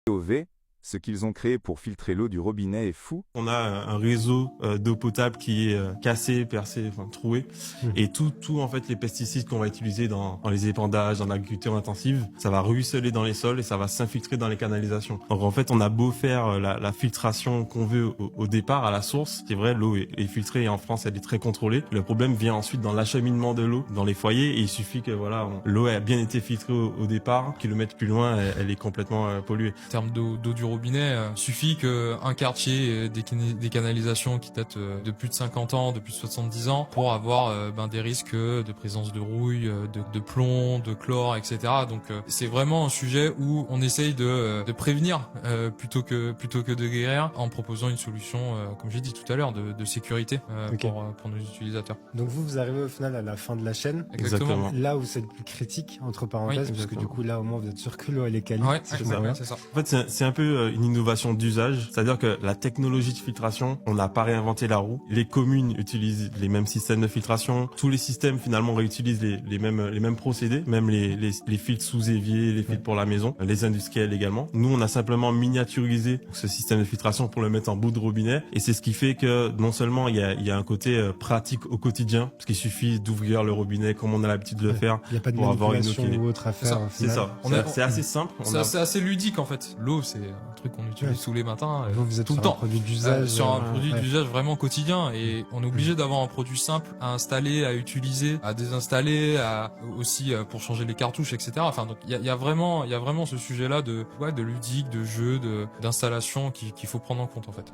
OV, ce qu'ils ont créé pour filtrer l'eau du robinet est fou. On a un réseau d'eau potable qui est cassé, percé, enfin troué, et tout en fait les pesticides qu'on va utiliser dans les épandages, dans l'agriculture intensive, ça va ruisseler dans les sols et ça va s'infiltrer dans les canalisations. Donc en fait, on a beau faire la filtration qu'on veut au départ à la source, c'est vrai, l'eau est filtrée et en France elle est très contrôlée. Le problème vient ensuite dans l'acheminement de l'eau dans les foyers et il suffit que voilà, l'eau a bien été filtrée au départ, kilomètres plus loin, elle est complètement polluée. En termes d'eau du robinet, suffit qu'un quartier ait des canalisations qui datent de plus de 50 ans, de plus de 70 ans, pour avoir des risques de présence de rouille, de plomb, de chlore, etc. Donc c'est vraiment un sujet où on essaye de prévenir plutôt que de guérir, en proposant une solution, comme j'ai dit tout à l'heure, de sécurité pour nos utilisateurs. Donc vous arrivez au final à la fin de la chaîne. Exactement. Là où c'est le plus critique, entre parenthèses, Oui, parce que du coup là au moins vous êtes sûr que l'eau elle est quali. Ouais, si je c'est comprends bien. ça. En fait, c'est un peu une innovation d'usage, c'est-à-dire que la technologie de filtration, on n'a pas réinventé la roue. Les communes utilisent les mêmes systèmes de filtration. Tous les systèmes finalement réutilisent les mêmes procédés, même les filtres sous évier, les filtres pour la maison, les industriels également. Nous, on a simplement miniaturisé ce système de filtration pour le mettre en bout de robinet, et c'est ce qui fait que non seulement il y a un côté pratique au quotidien, parce qu'il suffit d'ouvrir le robinet comme on a l'habitude de le faire. Il n'y a pas de pour avoir une eau manipulation qui est- ou autre à faire. au C'est final. ça. C'est assez simple. C'est assez ludique en fait. L'eau, c'est un truc qu'on utilise tous les matins, Vous êtes tout le sur un temps. produit d'usage. Sur un produit ouais. d'usage vraiment quotidien, et on est obligé d'avoir un produit simple à installer, à utiliser, à désinstaller, aussi pour changer les cartouches, etc. Enfin, donc il y a vraiment ce sujet-là de ludique, de jeu, d'installation qu'il faut prendre en compte en fait.